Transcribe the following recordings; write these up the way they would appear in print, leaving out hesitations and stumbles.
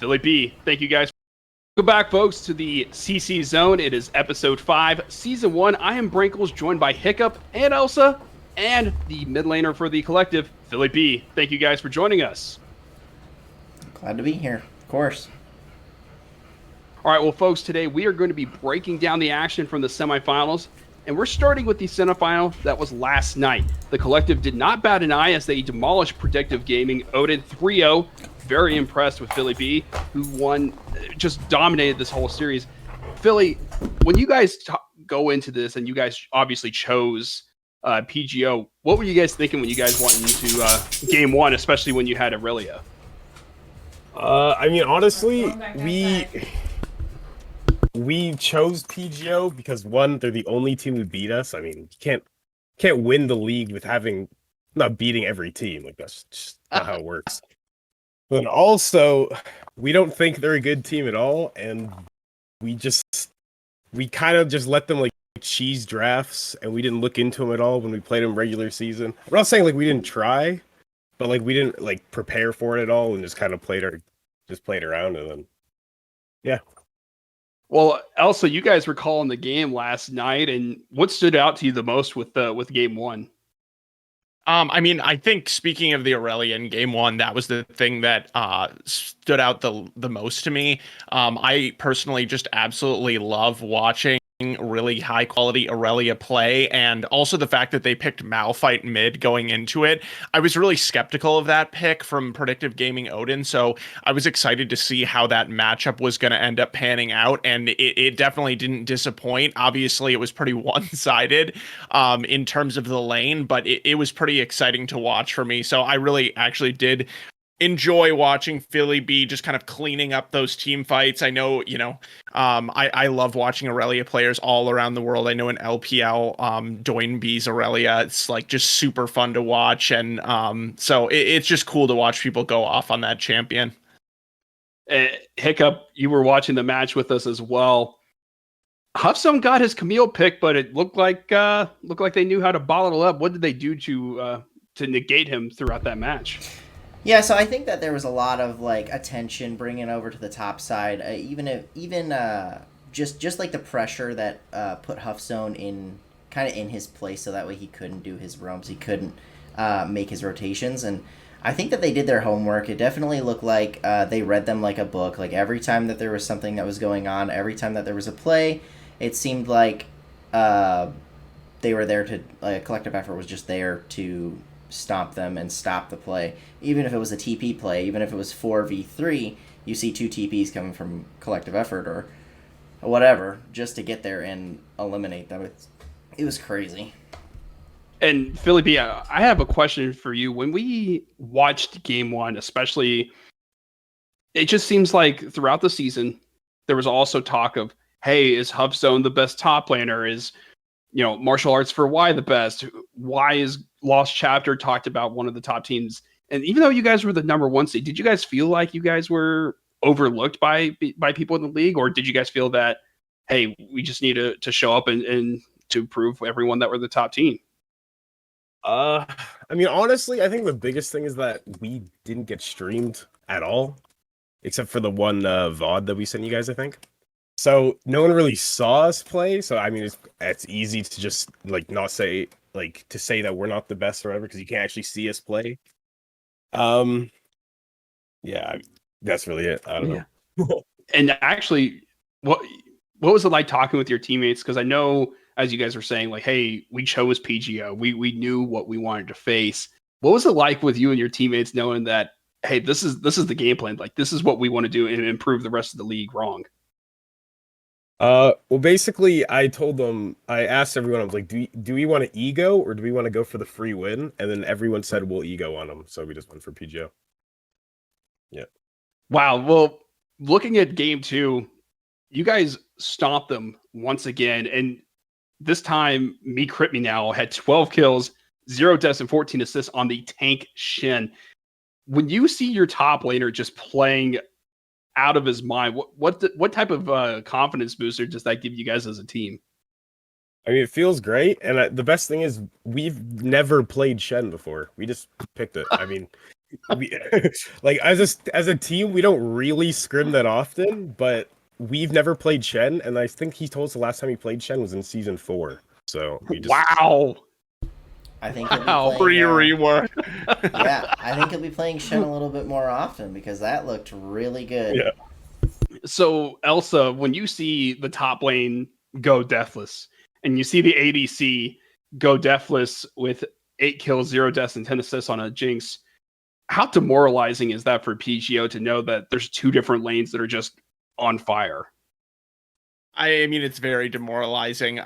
Philly B. Thank you guys. Welcome back, folks, to the CC Zone. It is episode 5, season 1. I am Brinkles, joined by Hiccup and Elsa, and the mid laner for the collective, Philly B. Thank you guys for joining us. Glad to be here, of course. All right, well, folks, today we are going to be breaking down the action from the semifinals, and we're starting with the semifinal that was last night. The collective did not bat an eye as they demolished Predictive Gaming, Odin 3-0. Very impressed with Philly B, who won, just dominated this whole series. Philly, when you guys go into this, and you guys obviously chose PGO, what were you guys thinking when you guys went into game one, especially when you had Aurelia? I mean, honestly, we chose PGO because one, they're the only team who beat us. I mean, you can't win the league with not beating every team. Like, that's just not how it works. But also, we don't think they're a good team at all, and we kind of just let them like cheese drafts, and we didn't look into them at all when we played them regular season. I'm not saying like we didn't try, but like we didn't like prepare for it at all, and just kind of played around, and then yeah. Well, Elsa, you guys were calling the game last night, and what stood out to you the most with game one? I mean, I think speaking of the Aurelian game one, that was the thing that stood out the most to me. I personally just absolutely love watching really high quality Aurelia play, and also the fact that they picked Malphite mid going into it. I was really skeptical of that pick from Predictive Gaming Odin, so I was excited to see how that matchup was going to end up panning out, and it definitely didn't disappoint. Obviously, it was pretty one-sided in terms of the lane, but it was pretty exciting to watch for me, so I really actually did enjoy watching Philly B just kind of cleaning up those team fights. I know, I love watching Aurelia players all around the world. I know in LPL, Doinbe's Aurelia, it's like just super fun to watch. And so it's just cool to watch people go off on that champion. Hiccup, you were watching the match with us as well. Hearthstone got his Camille pick, but it looked like they knew how to bottle it up. What did they do to negate him throughout that match? Yeah, so I think that there was a lot of like attention bringing over to the top side, just like the pressure that put Hearthstone in his place, so that way he couldn't do his roams, he couldn't make his rotations, and I think that they did their homework. It definitely looked like they read them like a book. Like every time that there was something that was going on, every time that there was a play, it seemed like they were there to collective effort was just there to stop them and stop the play. Even if it was a TP play, even if it was 4v3, you see 2 TPs coming from collective effort or whatever, just to get there and eliminate them. It was crazy. And Philly B, I have a question for you. When we watched game one, especially, it just seems like throughout the season, there was also talk of, hey, is Hearthstone the best top laner? Is Martial Arts for Y the best? Why is Lost Chapter talked about one of the top teams? And even though you guys were the number 1 seed, did you guys feel like you guys were overlooked by people in the league? Or did you guys feel that, hey, we just need to show up and to prove everyone that we're the top team? I mean, honestly, I think the biggest thing is that we didn't get streamed at all, except for the one VOD that we sent you guys, I think. So no one really saw us play. So I mean, it's easy to just like not say to say that we're not the best or whatever, because you can't actually see us play. Yeah, that's really it. I don't know. And actually, what was it like talking with your teammates? Because I know, as you guys were saying, like, hey, we chose PGO. We knew what we wanted to face. What was it like with you and your teammates knowing that, hey, this is the game plan. Like, this is what we want to do and improve the rest of the league wrong? Well, basically, I asked everyone, I was like, do we want to ego or do we want to go for the free win? And then everyone said we'll ego on them, so we just went for PGO. Yeah. Wow. Well, looking at game 2, you guys stomped them once again, and this time, Me Crit Me Now had 12 kills, 0 deaths, and 14 assists on the tank Shin. When you see your top laner just playing out of his mind, what type of confidence booster does that give you guys as a team? I mean, it feels great, and the best thing is we've never played Shen before. We just picked it. I mean, we like as a team, we don't really scrim that often, but we've never played Shen, and I think he told us the last time he played Shen was in season 4. So we just Wow. I think he'll be Wow. playing. Free rework. Yeah, I think he'll be playing Shen a little bit more often because that looked really good. yeah. So Elsa, when you see the top lane go deathless, and you see the ADC go deathless with 8 kills, 0 deaths, and 10 assists on a Jinx, how demoralizing is that for PGO to know that there's 2 different lanes that are just on fire? I mean, it's very demoralizing.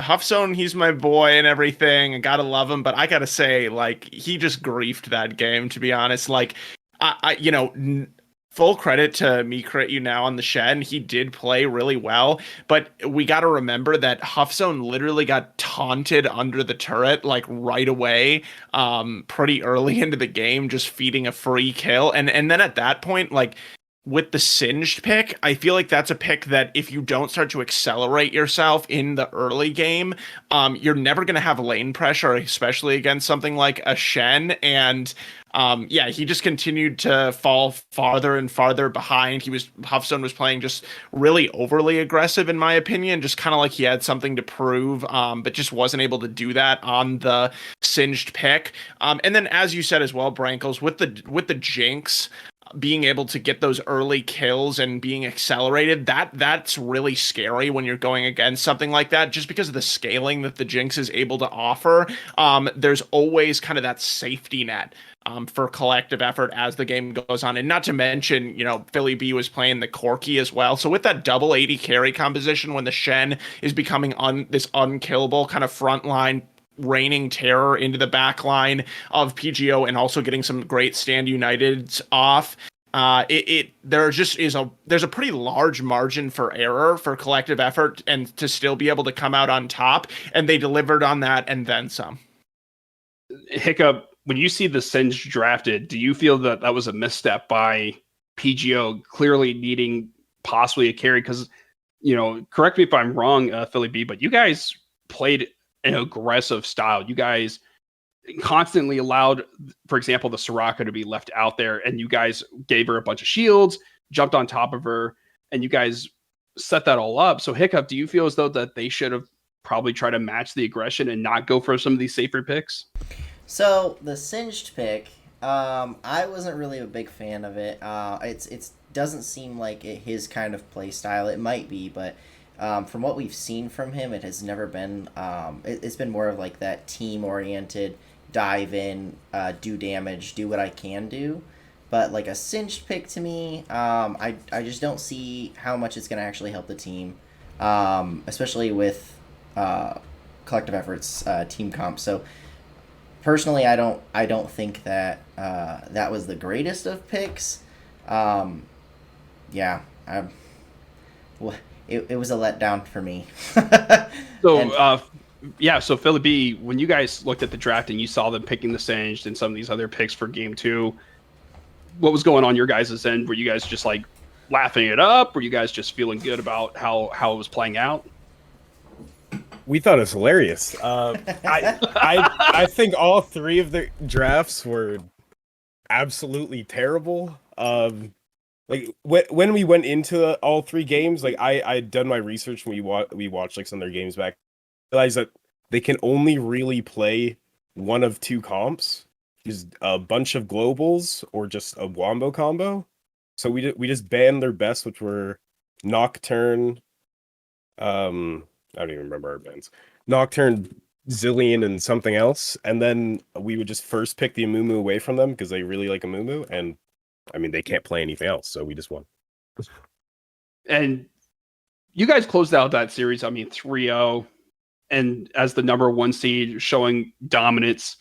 Huffzone, he's my boy and everything. I gotta love him, but I gotta say, like, he just griefed that game. To be honest, like, full credit to me, crit you now on the Shen. He did play really well, but we got to remember that Huffzone literally got taunted under the turret like right away, pretty early into the game, just feeding a free kill, and then at that point, like with the Singed pick, I feel like that's a pick that if you don't start to accelerate yourself in the early game, you're never going to have lane pressure, especially against something like a Shen. And yeah, he just continued to fall farther and farther behind. Huffstone was playing just really overly aggressive, in my opinion, just kind of like he had something to prove, but just wasn't able to do that on the Singed pick. And then, as you said as well, Brankles, with the Jinx being able to get those early kills and being accelerated, that's really scary when you're going against something like that, just because of the scaling that the Jinx is able to offer. There's always kind of that safety net for collective effort as the game goes on. And not to mention, Philly B was playing the Corki as well. So with that double 80 carry composition, when the Shen is becoming this unkillable kind of frontline raining terror into the back line of PGO and also getting some great Stand Uniteds off. There's a pretty large margin for error for collective effort and to still be able to come out on top, and they delivered on that and then some. Hiccup, when you see the Singed drafted, do you feel that that was a misstep by PGO clearly needing possibly a carry? Because, correct me if I'm wrong, Philly B, but you guys played an aggressive style. You guys constantly allowed, for example, the Soraka to be left out there, and you guys gave her a bunch of shields, jumped on top of her, and you guys set that all up. So Hiccup, do you feel as though that they should have probably tried to match the aggression and not go for some of these safer picks? So the Singed pick, I wasn't really a big fan of it. It's doesn't seem like his kind of play style. It might be, but from what we've seen from him, it has never been. It's been more of like that team-oriented, dive in, do damage, do what I can do. But like a Singed pick to me, I just don't see how much it's going to actually help the team, especially with collective efforts, team comp. So personally, I don't think that that was the greatest of picks. Yeah, it was a letdown for me. So, so Philly B, when you guys looked at the draft and you saw them picking the Singed and some of these other picks for game 2, what was going on your guys' end? Were you guys just like laughing it up? Were you guys just feeling good about how it was playing out? We thought it was hilarious. I think all 3 of the drafts were absolutely terrible. Like when we went into all 3 games, like I'd done my research when we watched like some of their games back. Realized that they can only really play one of 2 comps, is a bunch of globals or just a wombo combo. So we just banned their best, which were Nocturne. I don't even remember our bans. Nocturne, Zillion, and something else, and then we would just first pick the Amumu away from them because they really like Amumu, and I mean they can't play anything else, so we just won. And you guys closed out that series, 3-0, and as the number 1 seed, showing dominance.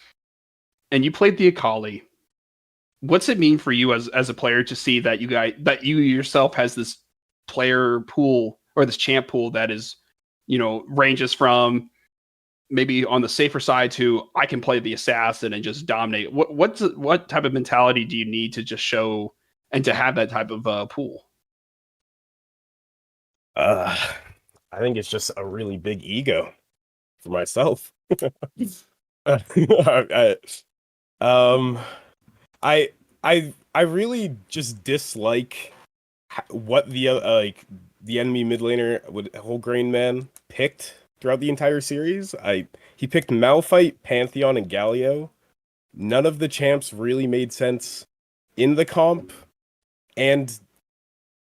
And you played the Akali. What's it mean for you as a player to see that you yourself has this player pool or this champ pool that is, ranges from maybe on the safer side to I can play the assassin and just dominate. What type of mentality do you need to just show and to have that type of pool? I think it's just a really big ego for myself. Um, I I really just dislike what the like the enemy mid laner with Whole Grain Man picked throughout the entire series. He picked Malphite, Pantheon, and Galio. None of the champs really made sense in the comp, and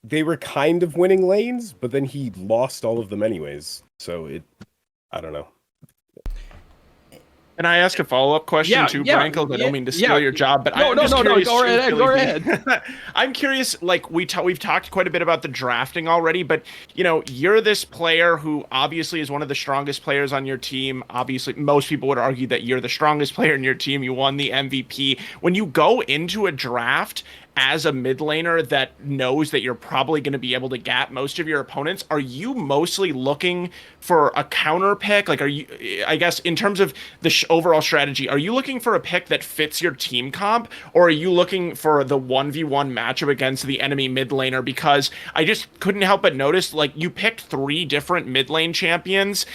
they were kind of winning lanes, but then he lost all of them anyways. So I don't know. Can I ask a follow-up question too, Brankle? I don't mean to steal your job, but no, go ahead, go ahead. I'm curious, like we've talked quite a bit about the drafting already, but you know, you're this player who obviously is one of the strongest players on your team. Obviously, most people would argue that you're the strongest player in your team. You won the MVP. When you go into a draft as a mid laner that knows that you're probably going to be able to gap most of your opponents, are you mostly looking for a counter pick? Like, are you, I guess, in terms of the overall strategy, are you looking for a pick that fits your team comp, or are you looking for the 1v1 matchup against the enemy mid laner? Because I just couldn't help but notice, like, you picked 3 different mid lane champions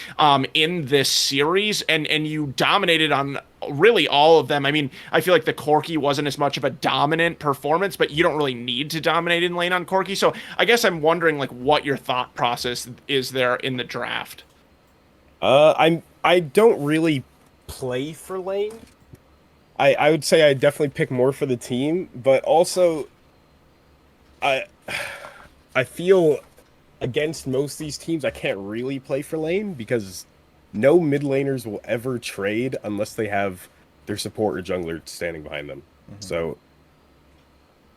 in this series, and you dominated on really all of them. I mean, I feel like the Corki wasn't as much of a dominant performance, but you don't really need to dominate in lane on Corki. So I guess I'm wondering, like, what your thought process is there in the draft. I don't really play for lane. I would say I definitely pick more for the team, but also I feel against most of these teams I can't really play for lane because no mid laners will ever trade unless they have their support or jungler standing behind them. Mm-hmm. So,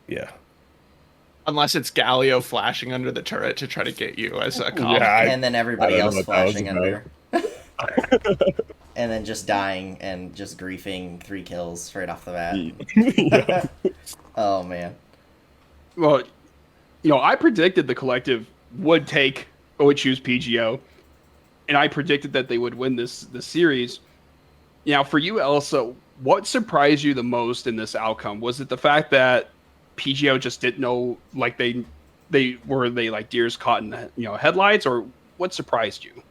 yeah. Unless it's Galio flashing under the turret to try to get you as a comp. Yeah, and then everybody else flashing under. And then just dying and just griefing 3 kills straight off the bat. Oh, man. Well, you know, I predicted the collective would choose PGO. And I predicted that they would win this series. Now, for you, Elsa, what surprised you the most in this outcome? Was it the fact that PGO just didn't know, like they like deers caught in headlights, or what surprised you?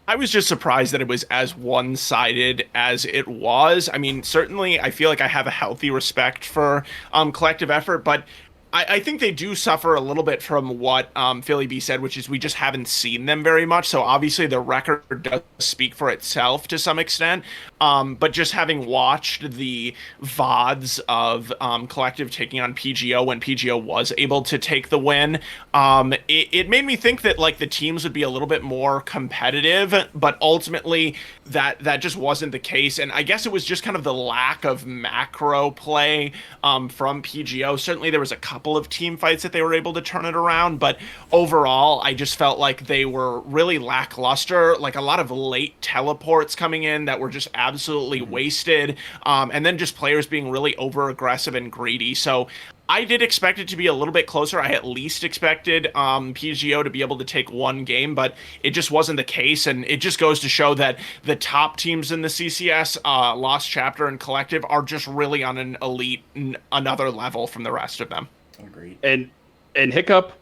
I was just surprised that it was as one-sided as it was. I mean, certainly I feel like I have a healthy respect for collective effort, but I think they do suffer a little bit from what Philly B said, which is we just haven't seen them very much. So obviously the record does speak for itself to some extent. But just having watched the VODs of Collective taking on PGO when PGO was able to take the win, it made me think that like the teams would be a little bit more competitive, but ultimately that just wasn't the case. And I guess it was just kind of the lack of macro play from PGO. Certainly there was a couple of team fights that they were able to turn it around, but overall I just felt like they were really lackluster, like a lot of late teleports coming in that were just absolutely wasted, and then just players being really over aggressive and greedy. So I did expect it to be a little bit closer. I at least expected PGO to be able to take one game, but it just wasn't the case. And it just goes to show that the top teams in the CCS, Lost Chapter and Collective, are just really on an elite, another level from the rest of them. Agreed. And Hiccup,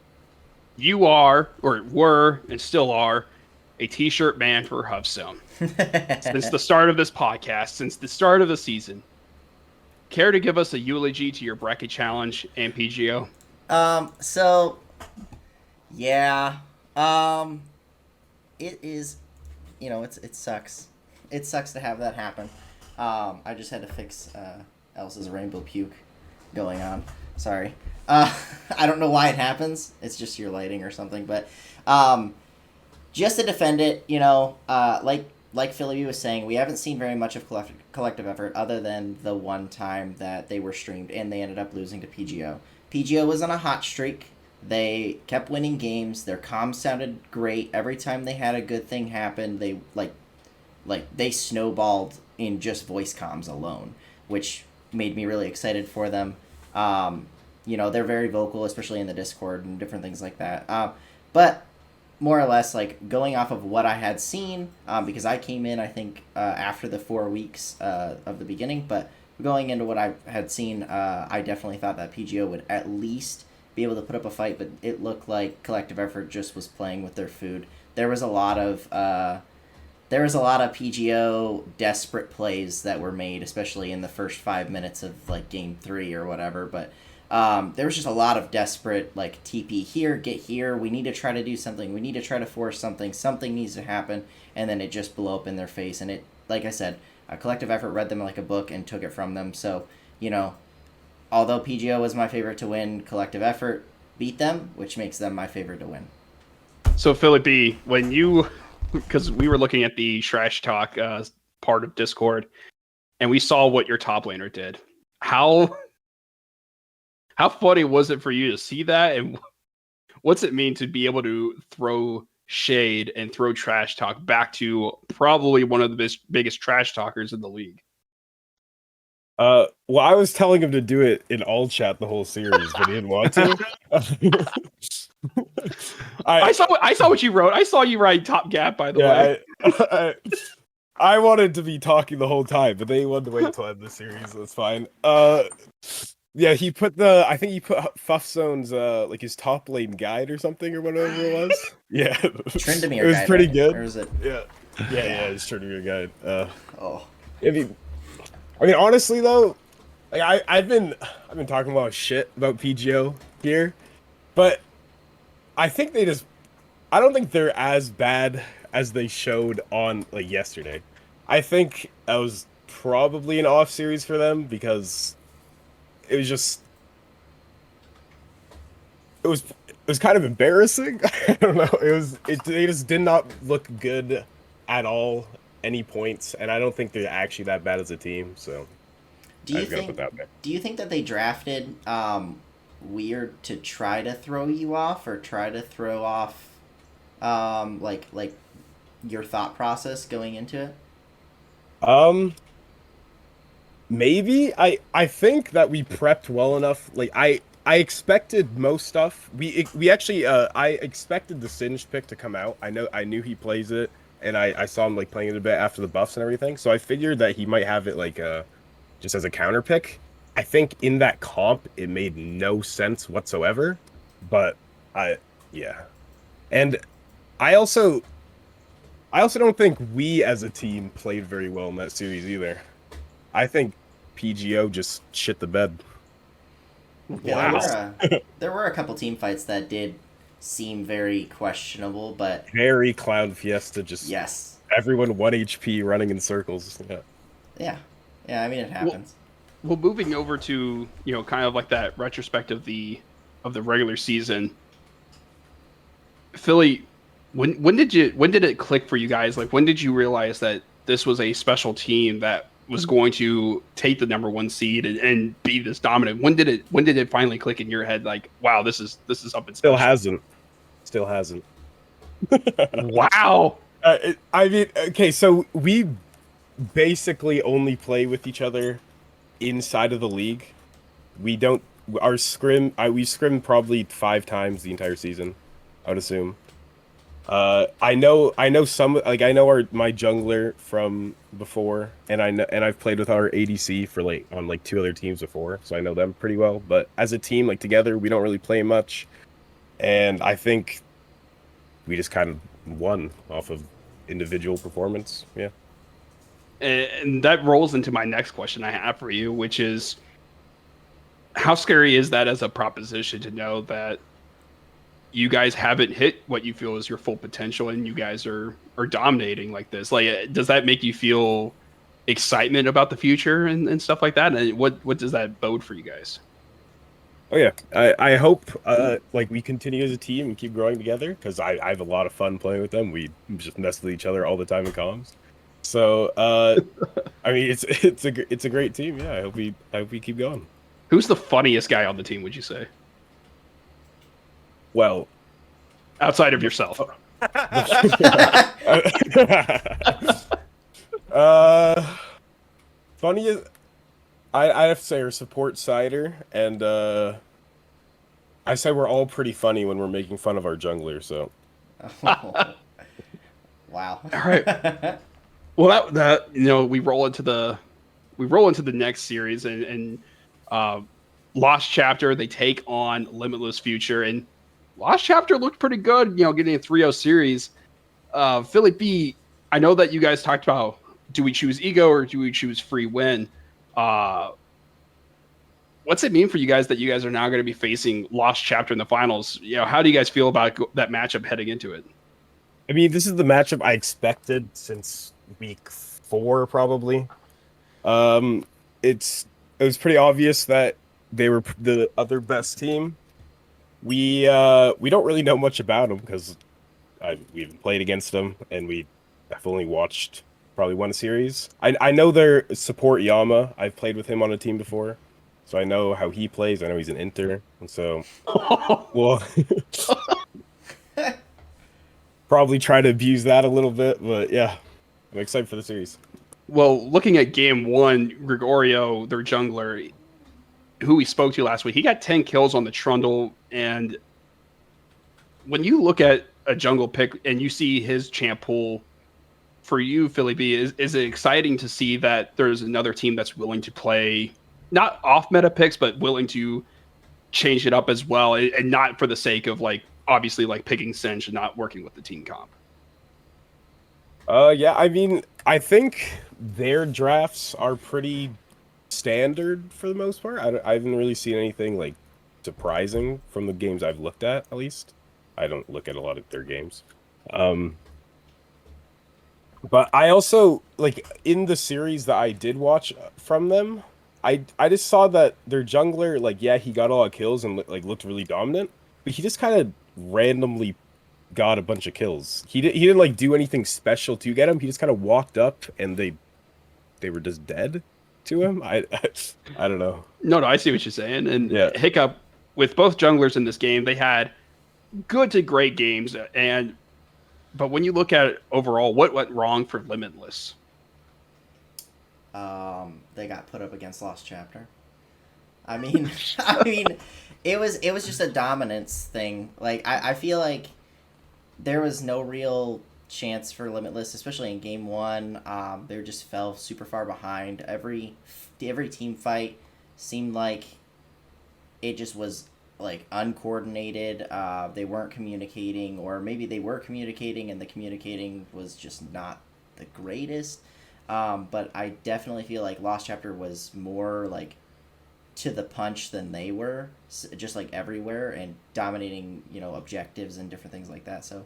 you are, or were, and still are, a t-shirt man for Hearthstone. Since the start of this podcast, since the start of the season. Care to give us a eulogy to your bracket challenge and PGO? So, yeah. It is, it sucks. It sucks to have that happen. I just had to fix Elsa's rainbow puke going on. Sorry. I don't know why it happens. It's just your lighting or something. But just to defend it, like Philly was saying, we haven't seen very much of collective effort other than the one time that they were streamed and they ended up losing to PGO. PGO was on a hot streak. They kept winning games. Their comms sounded great. Every time they had a good thing happen, they they snowballed in just voice comms alone, which made me really excited for them. They're very vocal, especially in the Discord and different things like that. But more or less, like, going off of what I had seen, because I came in, I think, after the 4 weeks of the beginning, but going into what I had seen, I definitely thought that PGO would at least be able to put up a fight, but it looked like collective effort just was playing with their food. There was a lot of there was a lot of PGO desperate plays that were made, especially in the first 5 minutes of like game 3 or whatever. But there was just a lot of desperate like TP here, get here. We need to try to do something. We need to try to force something. Something needs to happen, and then it just blew up in their face. And it, like I said, a collective effort read them like a book and took it from them. So although PGO was my favorite to win, collective effort beat them, which makes them my favorite to win. So Philip B, when you, because we were looking at the Trash Talk part of Discord, and we saw what your top laner did. How funny was it for you to see that, and what's it mean to be able to throw shade and throw trash talk back to probably one of the biggest trash talkers in the league? Well, I was telling him to do it in all chat the whole series, but he didn't want to. I saw what you wrote. I saw you write Top Gap, by the way. I wanted to be talking the whole time, but they wanted to wait till I end the series. That's fine. Yeah, he put I think he put Fuffzone's like his top lane guide or something or whatever it was. Yeah, Tryndamere it was guide, pretty right? good. Or is it? Yeah, it's Tryndamere guide. Oh. I mean, honestly though, like I've been talking a lot of shit about PGO here, but I think I don't think they're as bad as they showed on like yesterday. I think that was probably an off series for them because it was kind of embarrassing. I don't know. They just did not look good at all any points, and I don't think they're actually that bad as a team. So Do you think that they drafted Weird to try to throw you off or try to throw off like your thought process going into it? Maybe I think that we prepped well enough. Like I expected most stuff. We actually I expected the Singed pick to come out. I knew he plays it, and I saw him like playing it a bit after the buffs and everything. So I figured that he might have it like just as a counter pick. I think in that comp it made no sense whatsoever. But and I also don't think we as a team played very well in that series either. I think PGO just shit the bed. Yeah, there were a couple team fights that did seem very questionable, but very Clown Fiesta, just yes, everyone 1 HP running in circles. Yeah. I mean, it happens. Well, moving over to kind of like that retrospective of the regular season, Philly, when did it click for you guys? Like, when did you realize that this was a special team that was going to take the number 1 seed and be this dominant? When did it finally click in your head? Like, wow, this is something special. Still hasn't. Wow. I mean, okay, so we basically only play with each other inside of the league. We don't. We scrim probably 5 times the entire season, I would assume. I know some, like I know my jungler from before, and I've played with our ADC for on 2 other teams before, so I know them pretty well. But as a team, like together, we don't really play much, and I think we just kind of won off of individual performance. Yeah. And that rolls into my next question I have for you, which is, how scary is that as a proposition to know that you guys haven't hit what you feel is your full potential and you guys are dominating like this? Like, does that make you feel excitement about the future and stuff like that? And what does that bode for you guys? Oh yeah, I hope we continue as a team and keep growing together, because I have a lot of fun playing with them. We just mess with each other all the time in comms. So I mean, it's a great team. Yeah, I hope we keep going. Who's the funniest guy on the team, would you say? Well, outside of yourself. Funniest, I have to say, our support Cider, and I say we're all pretty funny when we're making fun of our jungler. So. Oh. Wow. All right. Well, that we roll into the next series and Lost Chapter, they take on Limitless Future, and Lost Chapter looked pretty good, getting a 3-0 series. Philly B, I know that you guys talked about, do we choose ego or do we choose free win? What's it mean for you guys that you guys are now going to be facing Lost Chapter in the finals? How do you guys feel about that matchup heading into it? I mean, this is the matchup I expected since week 4, probably. It was pretty obvious that they were the other best team. We don't really know much about them because we haven't played against them, and I've only watched probably one series. I know their support Yama. I've played with him on a team before, so I know how he plays. I know he's an Inter, and so well, probably try to abuse that a little bit. But yeah, I'm excited for the series. Well, looking at game 1, Gregorio, their jungler, who we spoke to last week, he got 10 kills on the Trundle. And when you look at a jungle pick and you see his champ pool, for you, Philly B, is it exciting to see that there's another team that's willing to play, not off meta picks, but willing to change it up as well, and not for the sake of, like, obviously, like, picking Singe and not working with the team comp? Yeah, I mean, I think their drafts are pretty standard for the most part. I haven't really seen anything like surprising from the games I've looked at least. I don't look at a lot of their games. But I also, like, in the series that I did watch from them, I just saw that their jungler, like, yeah, he got a lot of kills and like looked really dominant, but he just kind of randomly got a bunch of kills. He didn't like do anything special to get him. He just kind of walked up and they were just dead to him. I don't know. No, I see what you're saying. And Yeah. Hiccup, with both junglers in this game, they had good to great games. But when you look at it overall, what went wrong for Limitless? They got put up against Lost Chapter. I mean, it was just a dominance thing. Like, I feel like there was no real chance for Limitless, especially in game 1. They just fell super far behind. Every team fight seemed like it just was like uncoordinated. They weren't communicating, or maybe they were communicating and the communicating was just not the greatest. But I definitely feel like Lost Chapter was more like to the punch than they were, just like everywhere, and dominating, objectives and different things like that. So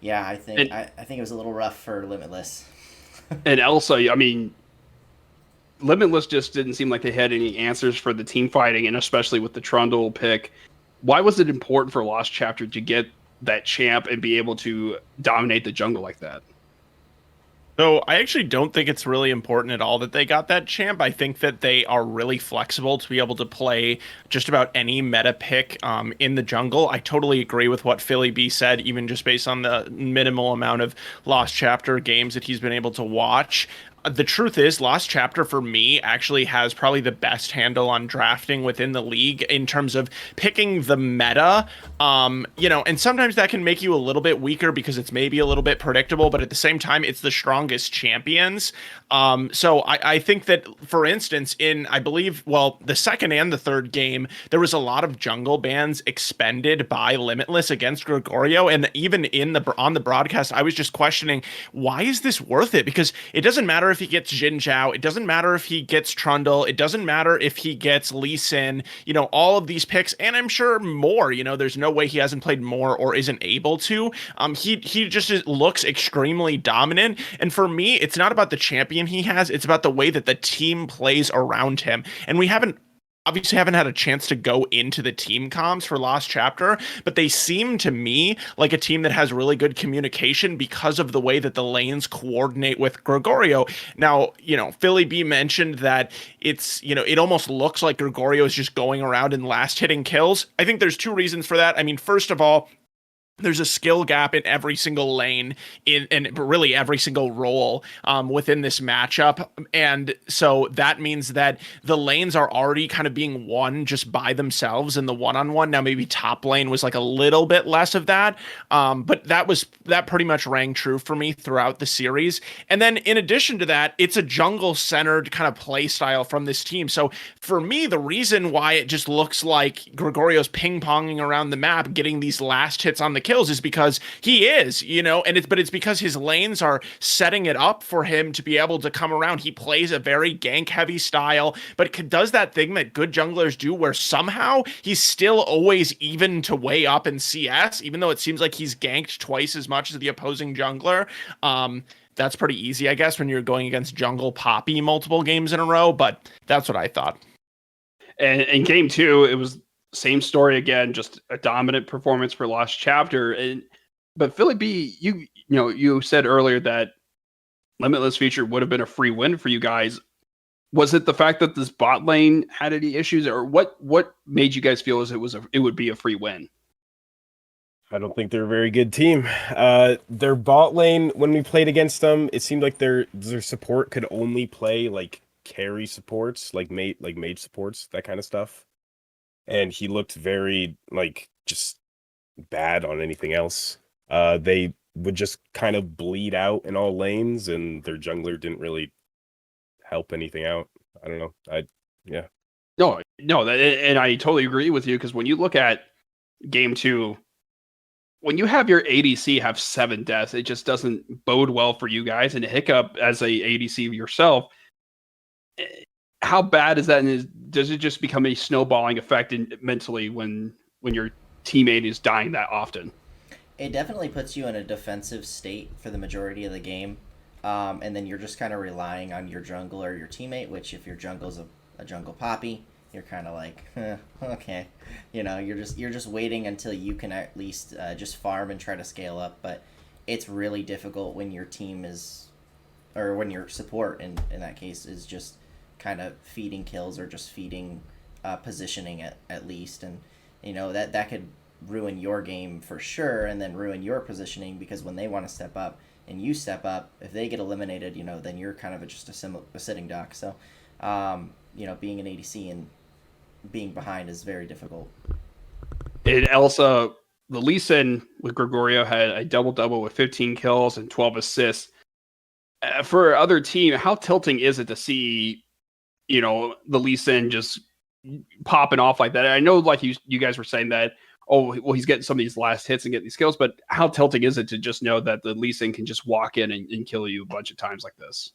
yeah, I think it was a little rough for Limitless. And Elsa, I mean, Limitless just didn't seem like they had any answers for the team fighting, and especially with the Trundle pick. Why was it important for Lost Chapter to get that champ and be able to dominate the jungle like that? So I actually don't think it's really important at all that they got that champ. I think that they are really flexible to be able to play just about any meta pick in the jungle. I totally agree with what Philly B said, even just based on the minimal amount of Lost Chapter games that he's been able to watch. The truth is, Lost Chapter for me actually has probably the best handle on drafting within the league in terms of picking the meta. And sometimes that can make you a little bit weaker because it's maybe a little bit predictable, but at the same time, it's the strongest champions. So I think that, for instance, I believe, the second and the third game, there was a lot of jungle bans expended by Limitless against Gregorio. And even on the broadcast, I was just questioning, why is this worth it? Because it doesn't matter if he gets Jin Zhao, it doesn't matter if he gets Trundle, it doesn't matter if he gets Lee Sin, all of these picks, and I'm sure more. There's no way he hasn't played more or isn't able to. He just looks extremely dominant, and for me, it's not about the champion he has, it's about the way that the team plays around him. And we obviously haven't had a chance to go into the team comms for Lost Chapter, but they seem to me like a team that has really good communication because of the way that the lanes coordinate with Gregorio. Now, Philly B mentioned that it almost looks like Gregorio is just going around and last hitting kills. I think there's two reasons for that. I mean, first of all, there's a skill gap in every single lane and really every single role within this matchup. And so that means that the lanes are already kind of being won just by themselves in the one-on-one. Now, maybe top lane was like a little bit less of that. But that pretty much rang true for me throughout the series. And then in addition to that, it's a jungle-centered kind of play style from this team. So for me, the reason why it just looks like Gregorio's ping-ponging around the map, getting these last hits on the kills is because he is, but it's because his lanes are setting it up for him to be able to come around. He plays a very gank heavy style, but does that thing that good junglers do where somehow he's still always even to way up in CS, even though it seems like he's ganked twice as much as the opposing jungler. That's pretty easy, I guess, when you're going against jungle Poppy multiple games in a row, but that's what I thought. And in game 2, it was same story again, just a dominant performance for Lost Chapter. But Philly B, you said earlier that Limitless feature would have been a free win for you guys. Was it the fact that this bot lane had any issues, or what made you guys feel as it would be a free win? I don't think they're a very good team. Their bot lane, when we played against them, it seemed like their support could only play like carry supports, like mage supports, that kind of stuff. And he looked very like just bad on anything else. They would just kind of bleed out in all lanes, and their jungler didn't really help anything out. I don't know. No, and I totally agree with you, because when you look at game 2, when you have your ADC have 7 deaths, it just doesn't bode well for you guys. And Hiccup as a ADC yourself, how bad is that? And does it just become a snowballing effect mentally when your teammate is dying that often? It definitely puts you in a defensive state for the majority of the game. And then you're just kind of relying on your jungle or your teammate, which if your jungle's a jungle Poppy, you're kind of like, okay, you're just waiting until you can at least just farm and try to scale up. But it's really difficult when your team or when your support in that case is just kind of feeding kills or just feeding positioning at least, and that could ruin your game for sure, and then ruin your positioning, because when they want to step up and you step up, if they get eliminated, then you're kind of just a sitting duck. So, being an ADC and being behind is very difficult. And Elsa, the Lee Sin with Gregorio had a double-double with 15 kills and 12 assists. For other team, how tilting is it to see, the Lee Sin just popping off like that? I know, like you guys were saying that, oh, well, he's getting some of these last hits and get these kills, but how tilting is it to just know that the Lee Sin can just walk in and kill you a bunch of times like this?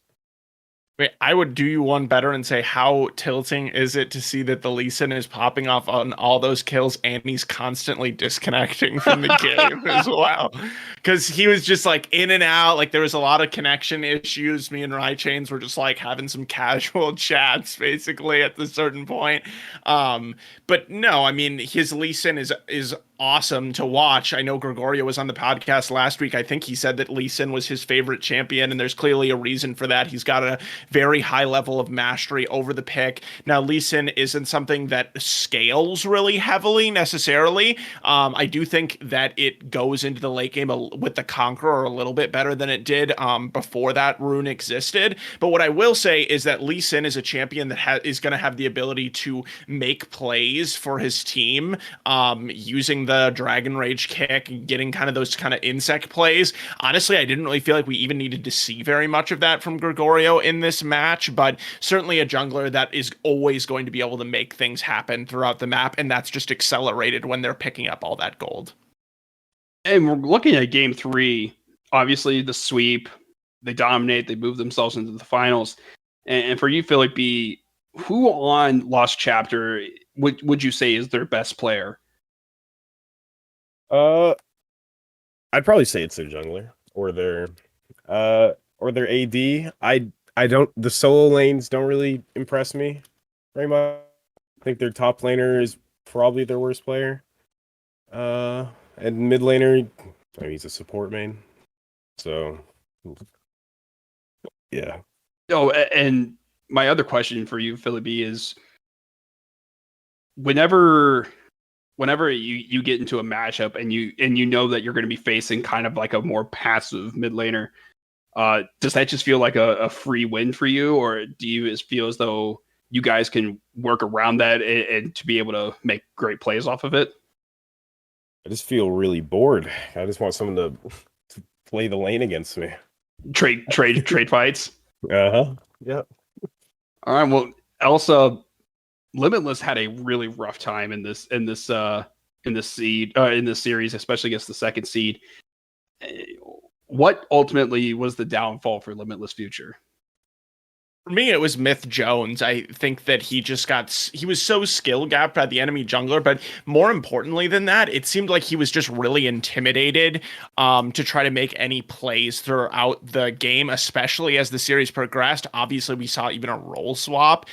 Wait, I would do you one better and say, how tilting is it to see that the Lee Sin is popping off on all those kills and he's constantly disconnecting from the game as well? Because he was just like in and out. Like there was a lot of connection issues. Me and Rychains were just like having some casual chats basically at the certain point. But no, I mean, his Lee Sin is awesome to watch. I know Gregorio was on the podcast last week. I think he said that Lee Sin was his favorite champion, and there's clearly a reason for that. He's got a very high level of mastery over the pick. Now, Lee Sin isn't something that scales really heavily necessarily. I do think that it goes into the late game with the Conqueror a little bit better than it did before that rune existed. But what I will say is that Lee Sin is a champion that is going to have the ability to make plays for his team using the Dragon Rage kick, getting kind of those kind of insect plays. Honestly, I didn't really feel like we even needed to see very much of that from Gregorio in this match, but certainly a jungler that is always going to be able to make things happen throughout the map, and that's just accelerated when they're picking up all that gold. And we're looking at game 3, obviously the sweep, they dominate, they move themselves into the finals. And for you, Philip B, who on Lost Chapter would you say is their best player? I'd probably say it's their jungler or their AD. I don't. The solo lanes don't really impress me very much. I think their top laner is probably their worst player. And mid laner, I mean, he's a support main. So, yeah. Oh, and my other question for you, Philip B, is whenever you get into a matchup and you know that you're going to be facing kind of like a more passive mid laner, does that just feel like a free win for you, or do you feel as though you guys can work around that and to be able to make great plays off of it? I just feel really bored. I just want someone to play the lane against me. Trade fights. Uh-huh. Yeah. All right. Well, Elsa, Limitless had a really rough time in this in the series, especially against the second seed. What ultimately was the downfall for Limitless Future? For me, it was Myth Jones. I think that he was so skill gapped by the enemy jungler, but more importantly than that, it seemed like he was just really intimidated to try to make any plays throughout the game, especially as the series progressed. Obviously, we saw even a role swap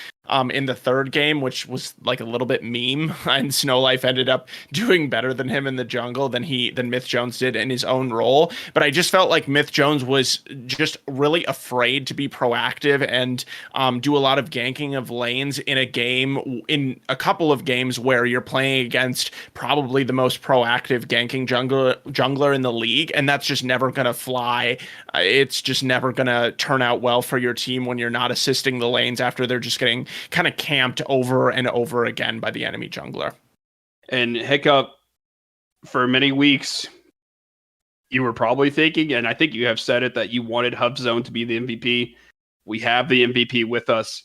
in the third game, which was like a little bit meme, and Snowlife ended up doing better than him in the jungle than Myth Jones did in his own role. But I just felt like Myth Jones was just really afraid to be proactive and do a lot of ganking of lanes in a couple of games where you're playing against probably the most proactive ganking jungler in the league, and that's just never gonna fly. It's just never gonna turn out well for your team when you're not assisting the lanes after they're just getting kind of camped over and over again by the enemy jungler. And Hiccup, for many weeks, you were probably thinking, and I think you have said it, that you wanted HuffZone to be the MVP. We have the MVP with us.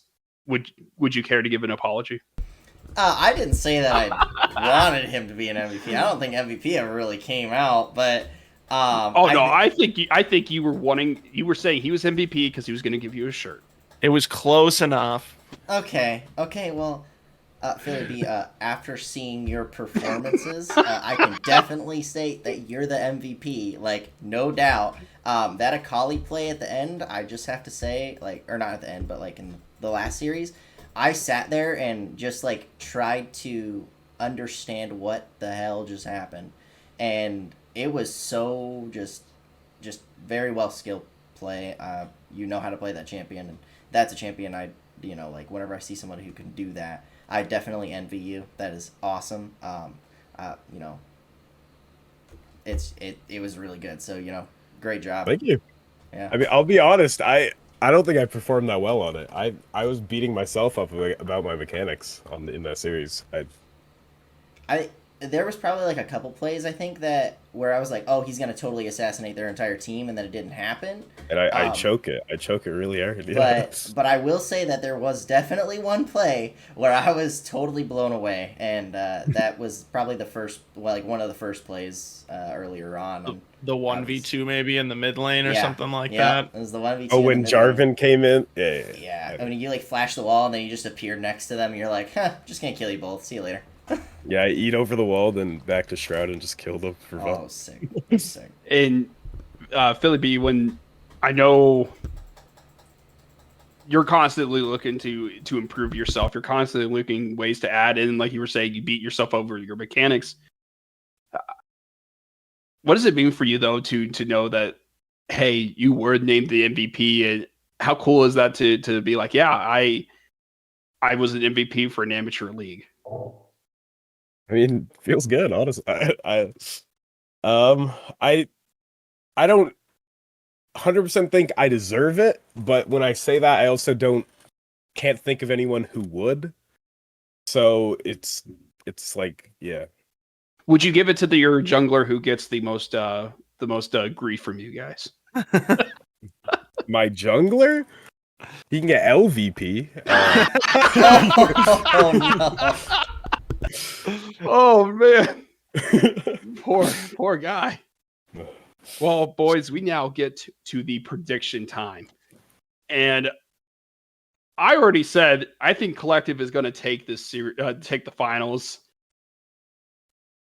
Would you care to give an apology? I didn't say that I wanted him to be an MVP. I don't think MVP ever really came out, but I think you were saying he was MVP because he was going to give you a shirt. It was close enough. Okay, well, Philly B, after seeing your performances, I can definitely state that you're the MVP, like, no doubt. That Akali play at the end, I just have to say, like, or not at the end, but, like, in the last series, I sat there and just, like, tried to understand what the hell just happened. And it was so just very well skilled play. You know how to play that champion, and that's a champion like, whenever I see someone who can do that, I definitely envy you. That is awesome. It was really good. So, great job. Thank you. Yeah. I mean, I'll be honest. I don't think I performed that well on it. I was beating myself up about my mechanics in that series. There was probably like a couple plays, I think, where I was like, oh, he's gonna totally assassinate their entire team, and then it didn't happen. And I choke it. I choke it really hard. Yeah. But I will say that there was definitely one play where I was totally blown away, and that was probably one of the first plays earlier on. The 1v2 maybe in the mid lane or something like that. It was the 1v2. Oh, when Jarvan came in? Yeah. I mean, you like flash the wall, and then you just appear next to them, and you're like, just gonna kill you both. See you later. Yeah, I eat over the wall, then back to Shroud and just kill them for fun. Oh, sick. And Philly B, when I know you're constantly looking to improve yourself, you're constantly looking ways to add in, like you were saying, you beat yourself over your mechanics. What does it mean for you, though, to know that, hey, you were named the MVP, and how cool is that to be like, yeah, I was an MVP for an amateur league? I mean, feels good, honestly. I don't 100% think I deserve it, but when I say that, I also can't think of anyone who would. So it's like, yeah. Would you give it to your jungler who gets the most grief from you guys? My jungler? He can get LVP. Oh no. Oh man, poor guy. Well, boys, we now get to the prediction time, and I already said I think Collective is going to take this series, take the finals.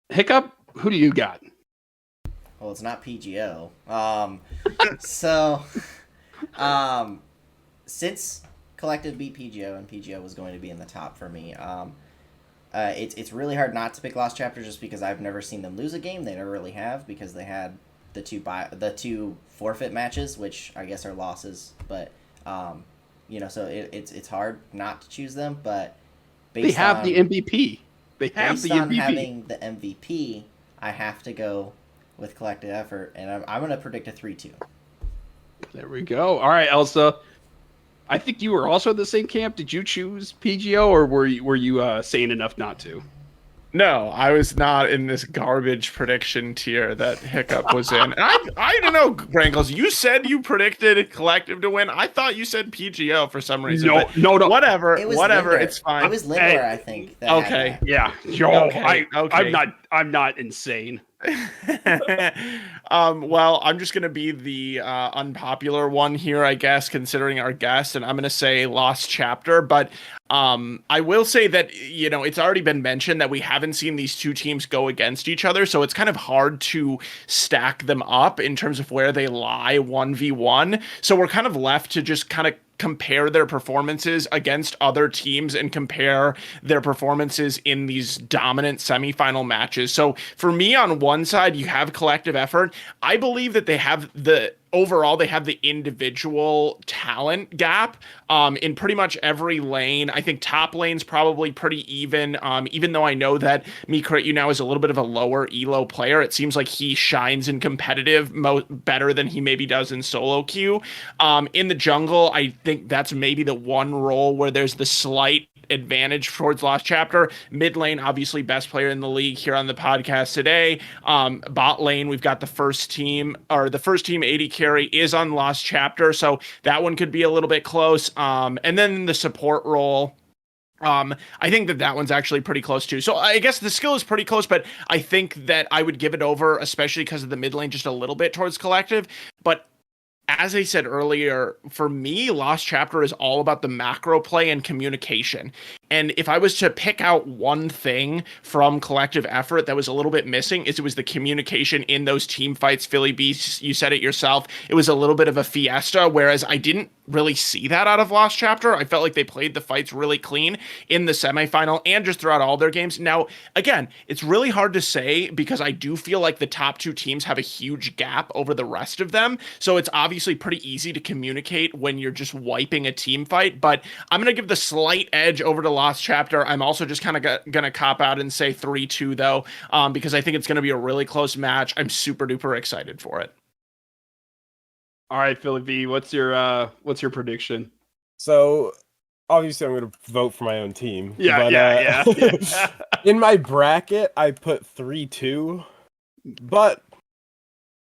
Hiccup, who do you got? Well, it's not PGO. Since Collective beat PGO and PGO was going to be in the top for me, it's really hard not to pick Lost Chapter just because I've never seen them lose a game. They never really have because they had the two forfeit matches, which I guess are losses. But so it's hard not to choose them. But they have the MVP. They have the MVP. Based on having the MVP, I have to go with collective effort, and I'm going to predict a 3-2. There we go. All right, Elsa. I think you were also in the same camp. Did you choose PGO, or were you sane enough not to? No, I was not in this garbage prediction tier that Hiccup was in. And I don't know, Grangles. You said you predicted Collective to win. I thought you said PGO for some reason. No, but no, no. Whatever, It was whatever. Lindor. It's fine. It was Lindor, Hey, I think. That had okay. that. Yeah, yo, Okay, okay. I'm not insane. Well, I'm just gonna be the unpopular one here, I guess, considering our guest, and I'm gonna say Lost Chapter. But I will say that it's already been mentioned that we haven't seen these two teams go against each other, so it's kind of hard to stack them up in terms of where they lie 1v1. So we're kind of left to just kind of compare their performances against other teams and compare their performances in these dominant semifinal matches. So for me, on one side, you have Collective Effort. I believe that they have the individual talent gap in pretty much every lane. I think top lane's probably pretty even though I know that MeCrit now is a little bit of a lower elo player. It seems like he shines in competitive better than he maybe does in solo queue. In the jungle, I think that's maybe the one role where there's the slight advantage towards Lost Chapter. Mid lane, obviously best player in the league here on the podcast today. Bot lane, we've got the first team AD carry is on Lost Chapter, so that one could be a little bit close. And then the support role, I think that one's actually pretty close too. So I guess the skill is pretty close, but I think that I would give it over, especially because of the mid lane, just a little bit towards Collective. But as I said earlier, for me, Lost Chapter is all about the macro play and communication. And if I was to pick out one thing from Collective Effort that was a little bit missing, it was the communication in those team fights. Philly B, you said it yourself. It was a little bit of a fiesta, whereas I didn't really see that out of Lost Chapter. I felt like they played the fights really clean in the semifinal and just throughout all their games. Now, again, it's really hard to say because I do feel like the top two teams have a huge gap over the rest of them. So it's obviously pretty easy to communicate when you're just wiping a team fight. But I'm going to give the slight edge over to Lost Chapter. I'm also just kind of going to cop out and say 3-2 though, because I think it's going to be a really close match. I'm super duper excited for it. All right, Philly V, what's your prediction? So obviously I'm going to vote for my own team. Yeah. In my bracket, I put 3-2, but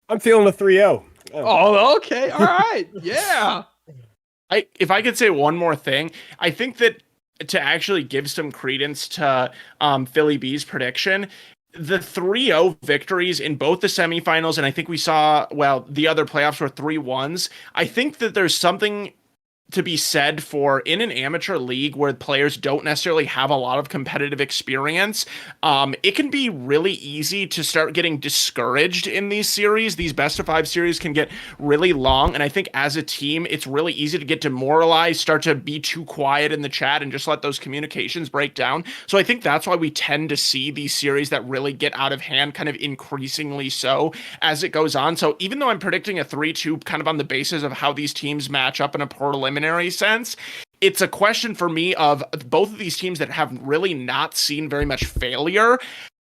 I'm feeling a 3-0. Oh, okay. All right. Yeah. If I could say one more thing, I think that to actually give some credence to Philly B's prediction, the 3-0 victories in both the semifinals, and I think we saw, the other playoffs were 3-1s. I think that there's something to be said for in an amateur league where players don't necessarily have a lot of competitive experience. It can be really easy to start getting discouraged in these series. These best of 5 series can get really long. And I think as a team, it's really easy to get demoralized, start to be too quiet in the chat and just let those communications break down. So I think that's why we tend to see these series that really get out of hand kind of increasingly so as it goes on. So even though I'm predicting a 3-2 kind of on the basis of how these teams match up in a preliminary sense, it's a question for me of both of these teams that have really not seen very much failure.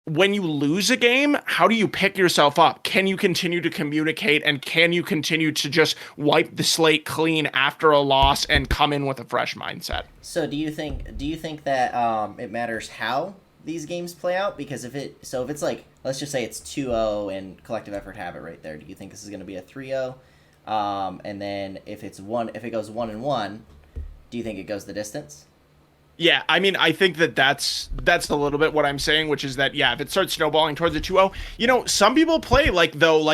When you lose a game, how do you pick yourself up? Can you continue to communicate, and can you continue to just wipe the slate clean after a loss and come in with a fresh mindset? So do you think that it matters how these games play out? Because if it's like, let's just say it's 2-0 and Collective Effort have it right there, do you think this is going to be a 3-0? And then if it goes 1-1, do you think it goes the distance? Yeah, I mean, I think that's a little bit what I'm saying, which is that, if it starts snowballing towards a 2-0, some people play like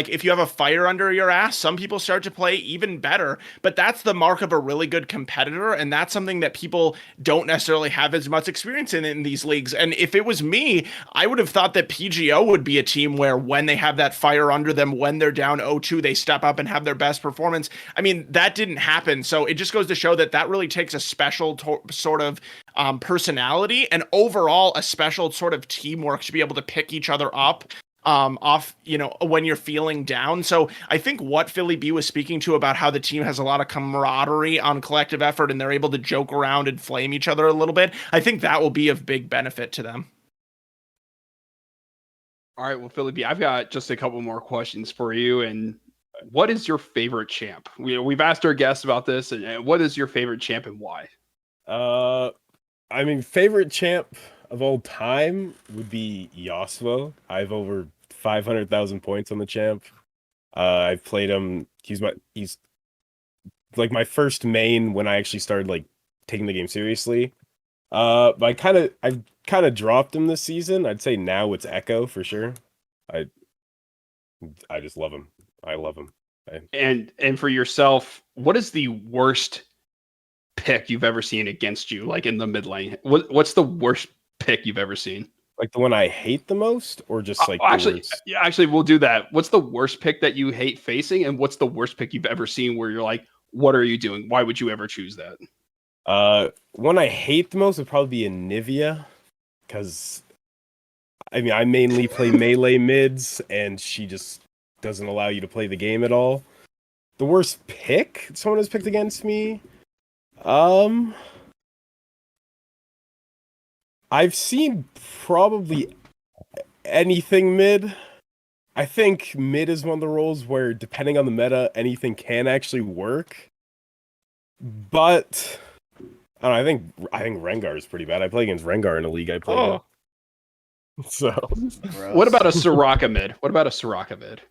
if you have a fire under your ass, some people start to play even better, but that's the mark of a really good competitor, and that's something that people don't necessarily have as much experience in these leagues. And if it was me, I would have thought that PGO would be a team where when they have that fire under them, when they're down 0-2, they step up and have their best performance. I mean, that didn't happen, so it just goes to show that really takes a special sort of personality and overall a special sort of teamwork to be able to pick each other up off, when you're feeling down. So I think what Philly B was speaking to about how the team has a lot of camaraderie on Collective Effort and they're able to joke around and flame each other a little bit, I think that will be of big benefit to them. All right, well, Philly B, I've got just a couple more questions for you. And what is your favorite champ? We've asked our guests about this, and what is your favorite champ and why? I mean, favorite champ, of all time would be Yasuo. I have over 500,000 points on the champ. I've played him. He's like my first main when I actually started like taking the game seriously. But I've kind of dropped him this season. I'd say now it's Echo for sure. I just love him. I love him. And for yourself, what is the worst pick you've ever seen against you, like in the mid lane? What's the worst pick you've ever seen? Like the one I hate the most, or just like actually, we'll do that. What's the worst pick that you hate facing, and what's the worst pick you've ever seen where you're like, what are you doing? Why would you ever choose that? One I hate the most would probably be Anivia, because I mean I mainly play melee mids, and she just doesn't allow you to play the game at all. The worst pick someone has picked against me, I've seen probably anything mid. I think mid is one of the roles where, depending on the meta, anything can actually work. But I don't know, I think Rengar is pretty bad. I play against Rengar in a league I play. Oh. So, what about a Soraka mid?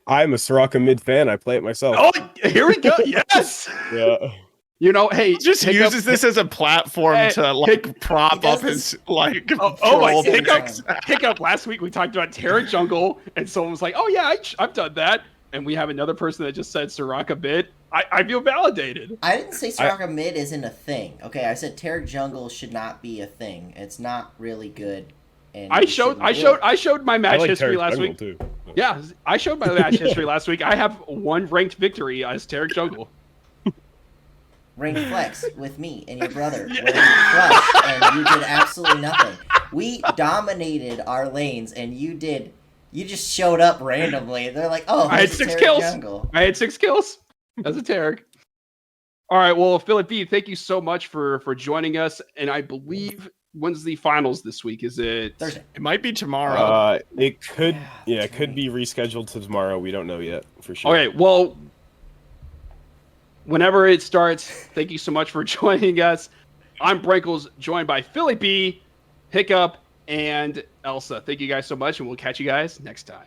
I'm a Soraka mid fan. I play it myself. Oh, here we go. Yes. Yeah. You know, hey, He just uses this as a platform to like prop up his like. my picks. Hiccup. Last week we talked about Terra Jungle, and someone was like, "Oh yeah, I've done that." And we have another person that just said Soraka mid. I feel validated. I didn't say Soraka mid isn't a thing. Okay, I said Terra Jungle should not be a thing. It's not really good. And I showed my match history last week. Too. Yeah, I showed my match history last week. I have one ranked victory as Terra Jungle. Ranked flex with me and your brother. Ranked flex, and you did absolutely nothing. We dominated our lanes, and you just showed up randomly. They're like, "Oh, I had 6 kills. Jungle. I had 6 kills as a Terra. All right, well, Philip B, thank you so much for joining us. And I believe, when's the finals this week? Is it Thursday? It might be tomorrow. It could be rescheduled to tomorrow. We don't know yet for sure. Okay, well, whenever it starts, thank you so much for joining us. I'm Brankles, joined by Philly B, Hiccup, and Elsa. Thank you guys so much, and we'll catch you guys next time.